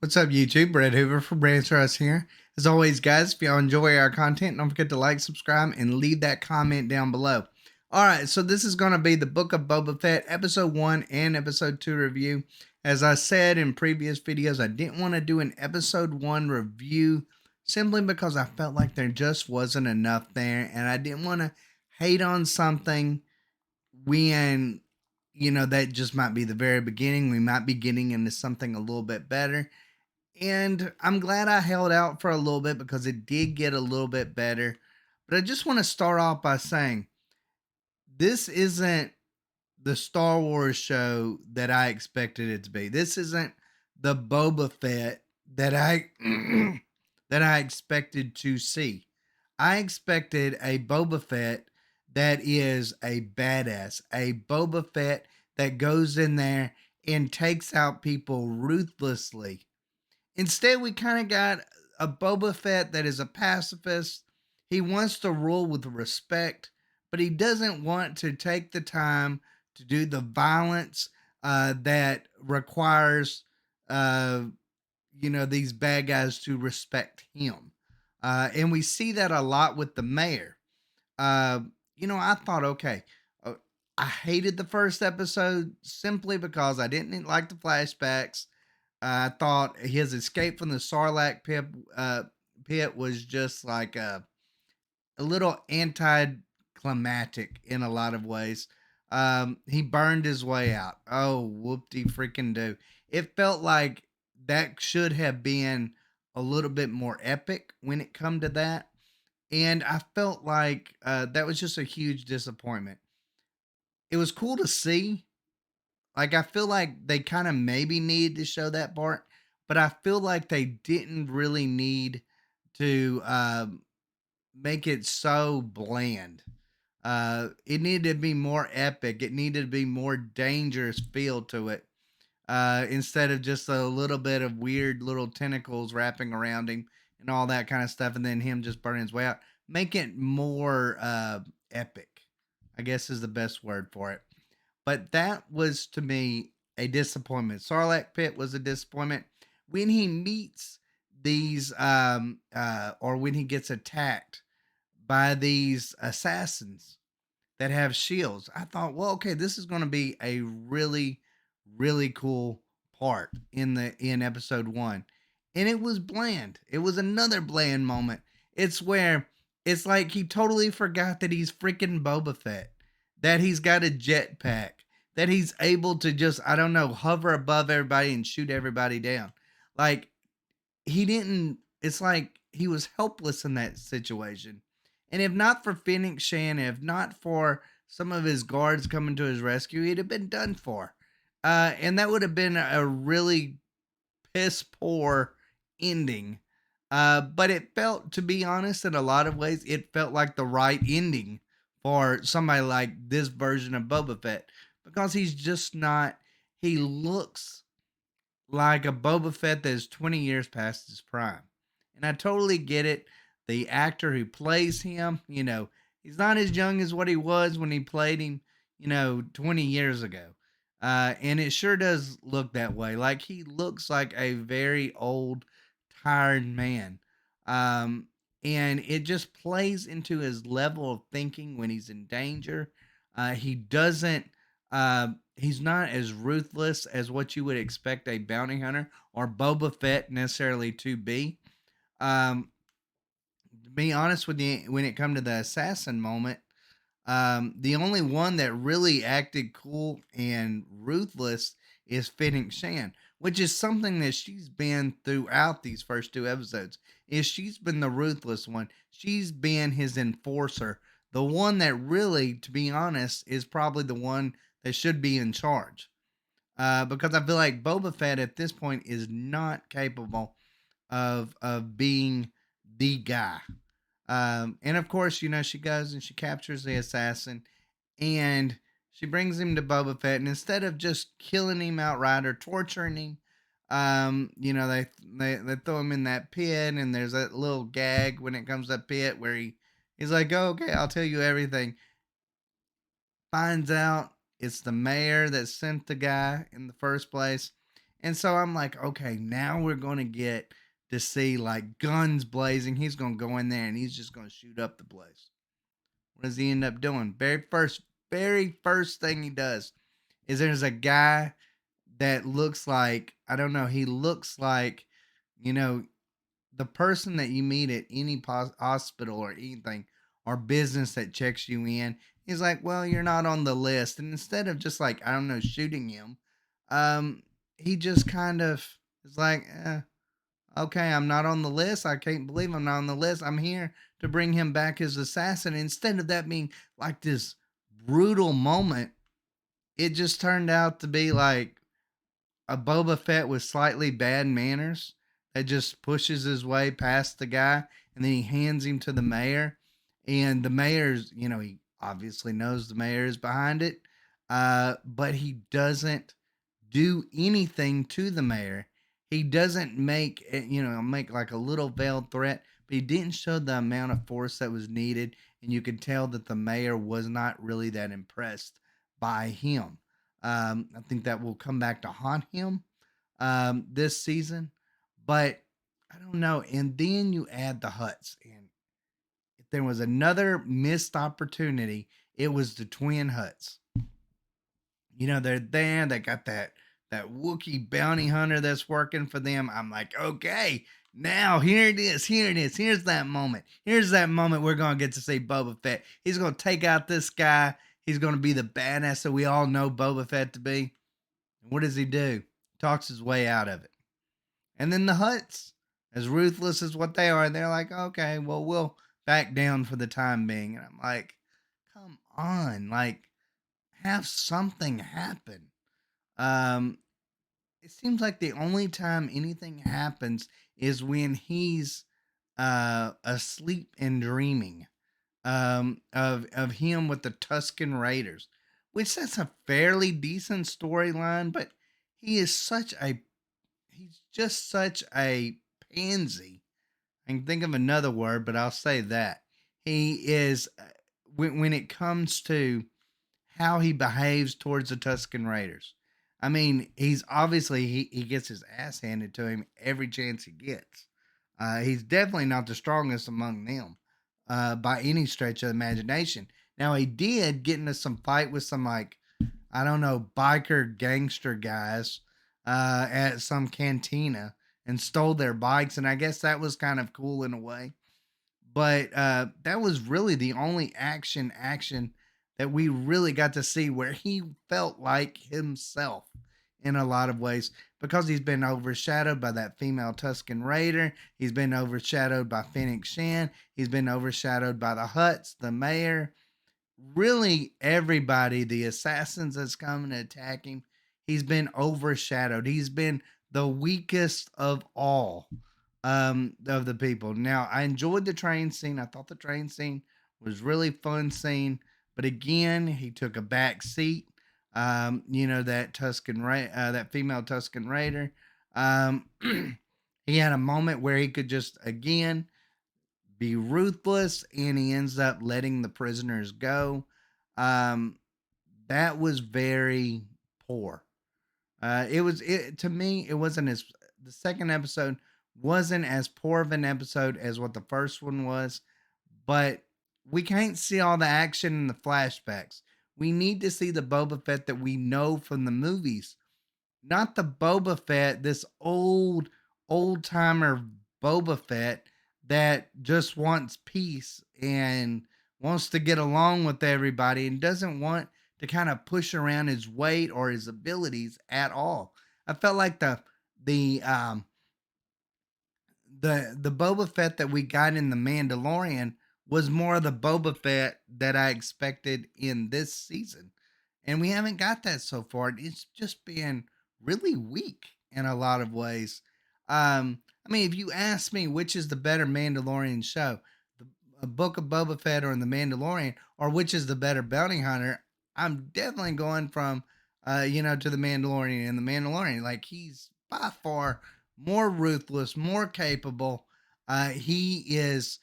What's up, YouTube? Brett Hoover from Rants here. As always, guys, if y'all enjoy our content, don't forget to like, subscribe, and leave that comment down below. All right, so this is going to be the Book of Boba Fett, Episode 1 and Episode 2 review. As I said in previous videos, I didn't want to do an Episode 1 review simply because I felt like there just wasn't enough there, and I didn't want to hate on something when, that just might be the very beginning. We might be getting into something a little bit better. And I'm glad I held out for a little bit because it did get a little bit better. But I just want to start off by saying this isn't the Star Wars show that I expected it to be. This isn't the Boba Fett that I that I expected to see. I expected a Boba Fett that is a badass, a Boba Fett that goes in there and takes out people ruthlessly. Instead, we kind of got a Boba Fett that is a pacifist. He wants to rule with respect, but he doesn't want to take the time to do the violence that requires, uh, these bad guys to respect him. And we see that a lot with the mayor. Uh, I thought, okay, uh, I hated the first episode simply because I didn't like the flashbacks. I thought his escape from the Sarlacc pit was just like a little anticlimactic in a lot of ways. He burned his way out. Oh, whoop-de freaking do. It felt like that should have been a little bit more epic when it come to that. And I felt like that was just a huge disappointment. It was cool to see. Like, I feel like they kind of maybe needed to show that part, but I feel like they didn't really need to make it so bland. It needed to be more epic. It needed to be more dangerous feel to it. Instead of just a little bit of weird little tentacles wrapping around him and all that kind of stuff, and then him just burning his way out. Make it more epic, I guess is the best word for it. But that was to me a disappointment. Sarlacc Pit was a disappointment. When he meets these, or when he gets attacked by these assassins that have shields, I thought, well, okay, this is going to be a really, really cool part in episode 1. And it was bland. It was another bland moment. It's where it's like he totally forgot that he's freaking Boba Fett, that he's got a jetpack, that he's able to just, I don't know, hover above everybody and shoot everybody down. Like, he didn't, it's like he was helpless in that situation. And if not for Phoenix Shan, if not for some of his guards coming to his rescue, he'd have been done for. And that would have been a really piss poor ending. But it felt, to be honest, in a lot of ways, it felt like the right ending for somebody like this version of Boba Fett because he's just not. He looks like a Boba Fett that is 20 years past his prime. And I totally get it. The actor who plays him, he's not as young as what he was when he played him, 20 years ago. And it sure does look that way. Like he looks like a very old, tired man. Um, and it just plays into his level of thinking when he's in danger. He doesn't he's not as ruthless as what you would expect a bounty hunter or Boba Fett necessarily to be. Um, to be honest with you, when it come to the assassin moment, the only one that really acted cool and ruthless is Fennec Shan, which is something that she's been throughout these first 2 episodes. Is she's been the ruthless one. She's been his enforcer, the one that really, to be honest, is probably the one that should be in charge. Because I feel like Boba Fett at this point is not capable of being the guy. And of course, she goes and she captures the assassin and she brings him to Boba Fett. And instead of just killing him outright or torturing him, they throw him in that pit. And there's that little gag when it comes to that pit where he's like, oh, okay, I'll tell you everything. Finds out it's the mayor that sent the guy in the first place. And so I'm like, okay, now we're gonna get to see like guns blazing. He's gonna go in there and he's just gonna shoot up the place. What does he end up doing? Very first thing he does is there's a guy that looks like, I don't know, he looks like, you know, the person that you meet at any hospital or anything or business that checks you in. He's like, well, you're not on the list. And instead of just like, I don't know, shooting him, um, he just kind of is like, okay, I'm not on the list. I can't believe I'm not on the list. I'm here to bring him back as assassin. Instead of that being like this brutal moment, it just turned out to be like a Boba Fett with slightly bad manners that just pushes his way past the guy and then he hands him to the mayor. And the mayor's, he obviously knows the mayor is behind it, but he doesn't do anything to the mayor. He doesn't make like a little veiled threat, but he didn't show the amount of force that was needed. And you could tell that the mayor was not really that impressed by him. I think that will come back to haunt him this season. But I don't know. And then you add the Huts. And if there was another missed opportunity, it was the twin Huts. They're there. They got that Wookiee bounty hunter that's working for them. I'm like, okay, now here it is. Here it is. Here's that moment. Here's that moment we're gonna get to see Boba Fett. He's gonna take out this guy. He's gonna be the badass that we all know Boba Fett to be. And what does he do? Talks his way out of it. And then the Huts, as ruthless as what they are, they're like, okay, well, we'll back down for the time being. And I'm like, come on, like, have something happen. Um, it seems like the only time anything happens is when he's asleep and dreaming of him with the Tusken Raiders, which that's a fairly decent storyline, but he is he's just such a pansy. I can think of another word, but I'll say that he is when it comes to how he behaves towards the Tusken Raiders. I mean, he's obviously he gets his ass handed to him every chance he gets. He's definitely not the strongest among them by any stretch of the imagination. Now he did get into some fight with some like I don't know biker gangster guys at some cantina and stole their bikes, and I guess that was kind of cool in a way. But that was really the only action that we really got to see where he felt like himself in a lot of ways because he's been overshadowed by that female Tusken Raider. He's been overshadowed by Fennec Shan. He's been overshadowed by the Huts, the mayor, really everybody, the assassins that's coming to attack him. He's been overshadowed. He's been the weakest of all of the people. Now, I enjoyed the train scene. I thought the train scene was really fun scene, but again, he took a back seat. That that female Tusken Raider. Um, he had a moment where he could just again be ruthless, and he ends up letting the prisoners go. Um, that was very poor. It to me. It wasn't as the second episode wasn't as poor of an episode as what the first one was, but we can't see all the action in the flashbacks. We need to see the Boba Fett that we know from the movies, not the Boba Fett, this old timer Boba Fett that just wants peace and wants to get along with everybody and doesn't want to kind of push around his weight or his abilities at all. I felt like the the Boba Fett that we got in the Mandalorian was more of the Boba Fett that I expected in this season, and we haven't got that so far. It's just been really weak in a lot of ways. I mean, if you ask me which is the better Mandalorian show, the Book of Boba Fett or the Mandalorian, or which is the better bounty hunter, I'm definitely going from to the Mandalorian. And the Mandalorian, like he's by far more ruthless, more capable. He is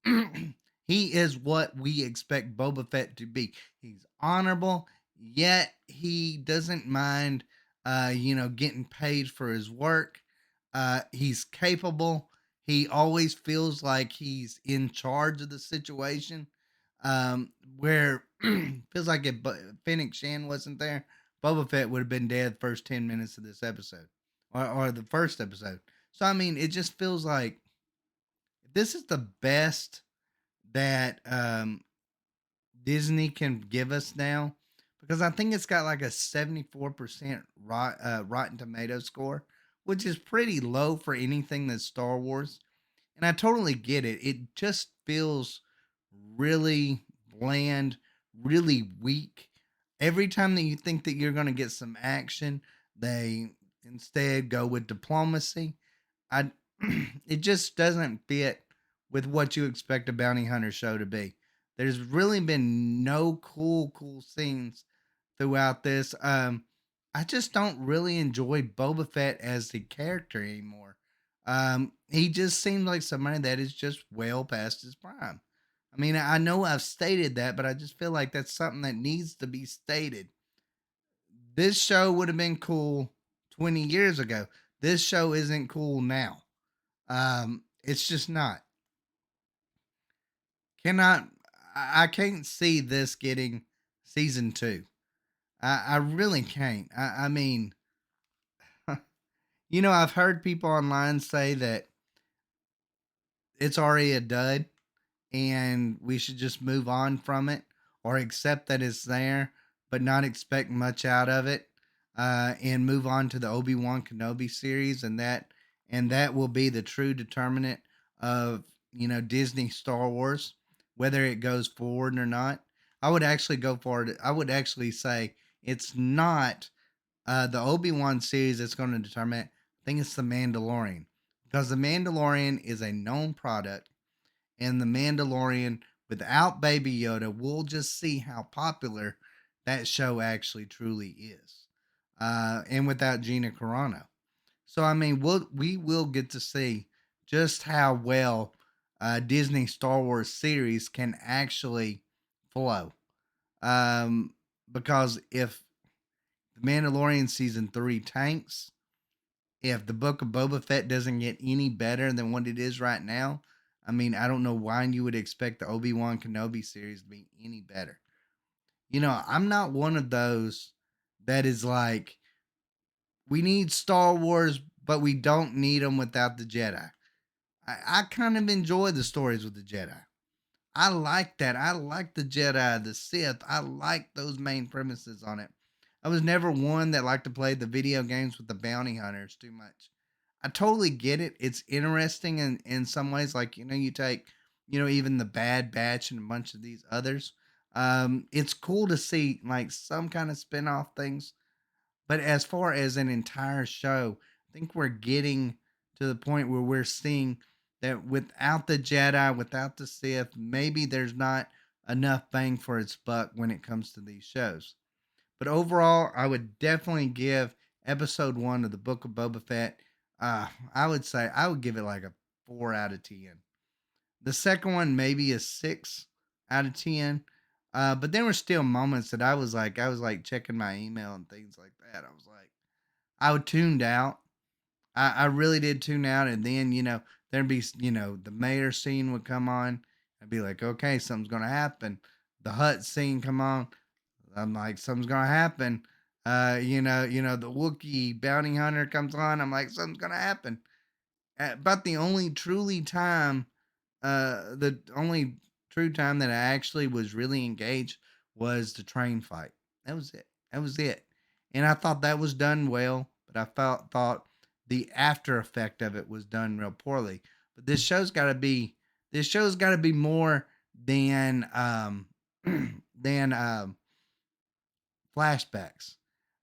he is what we expect Boba Fett to be. He's honorable, yet he doesn't mind getting paid for his work. He's capable. He always feels like he's in charge of the situation. Where feels like if Fennec Shan wasn't there, Boba Fett would have been dead first 10 minutes of this episode, or the first episode. So I mean, it just feels like this is the best that Disney can give us now, because I think it's got like a 74% Rotten Tomato score, which is pretty low for anything that's Star Wars. And I totally get it. It just feels really bland, really weak. Every time that you think that you're going to get some action, they instead go with diplomacy. I it just doesn't fit with what you expect a bounty hunter show to be. There's really been no cool scenes throughout this. I just don't really enjoy Boba Fett as the character anymore. He just seems like somebody that is just well past his prime. I mean, I know I've stated that, but I just feel like that's something that needs to be stated. This show would have been cool 20 years ago. This show isn't cool now. It's just not. Cannot I can't see this getting season two. I really can't. I mean, I've heard people online say that it's already a dud and we should just move on from it, or accept that it's there but not expect much out of it, and move on to the Obi-Wan Kenobi series, and that will be the true determinant of Disney Star Wars, whether it goes forward or not. I would actually go forward. I would actually say it's not the Obi-Wan series that's going to determine it. I think it's the Mandalorian, because the Mandalorian is a known product, and the Mandalorian without Baby Yoda, we'll just see how popular that show actually truly is. And without Gina Carano. So I mean, we will get to see just how well Disney Star Wars series can actually flow. Um, because if the Mandalorian season 3 tanks, if the Book of Boba Fett doesn't get any better than what it is right now, I mean, I don't know why you would expect the Obi-Wan Kenobi series to be any better. I'm not one of those that is like, we need Star Wars, but we don't need them without the Jedi. I kind of enjoy the stories with the Jedi. I like that. I like the Jedi, the Sith. I like those main premises on it. I was never one that liked to play the video games with the bounty hunters too much. I totally get it. It's interesting in some ways. Like, you take, even the Bad Batch and a bunch of these others. It's cool to see like some kind of spin-off things. But as far as an entire show, I think we're getting to the point where we're seeing that without the Jedi, without the Sith, maybe there's not enough bang for its buck when it comes to these shows. But overall, I would definitely give episode 1 of the Book of Boba Fett. I would say I would give it like a 4 out of 10. The second one maybe a 6 out of 10. But there were still moments that I was like checking my email and things like that. I would tuned out. I really did tune out, and then there'd be the mayor scene would come on. I'd be like, okay, something's gonna happen. The hut scene come on. I'm like, something's gonna happen. The Wookiee bounty hunter comes on. I'm like, something's gonna happen. But the only true time that I actually was really engaged was the train fight. That was it. That was it. And I thought that was done well, but I thought the after effect of it was done real poorly. But this show's got to be more than than flashbacks.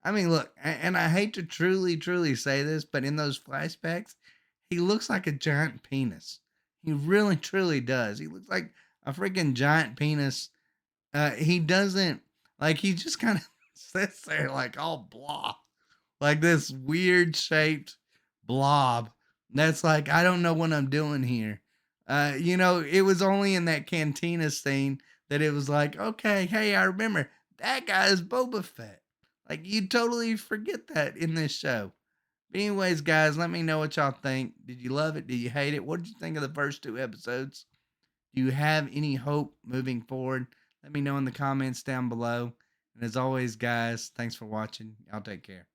I mean, look, and I hate to truly say this, but in those flashbacks, he looks like a giant penis. He really, truly does. He looks like a freaking giant penis. He doesn't, like, he just kind of sits there like all blah, like this weird shaped blob. That's like, I don't know what I'm doing here. It was only in that cantina scene that it was like, okay, hey, I remember that guy is Boba Fett. Like, you totally forget that in this show. But anyways, guys, let me know what y'all think. Did you love it? Did you hate it? What did you think of the first two episodes? Do you have any hope moving forward? Let me know in the comments down below. And as always, guys, thanks for watching. Y'all take care.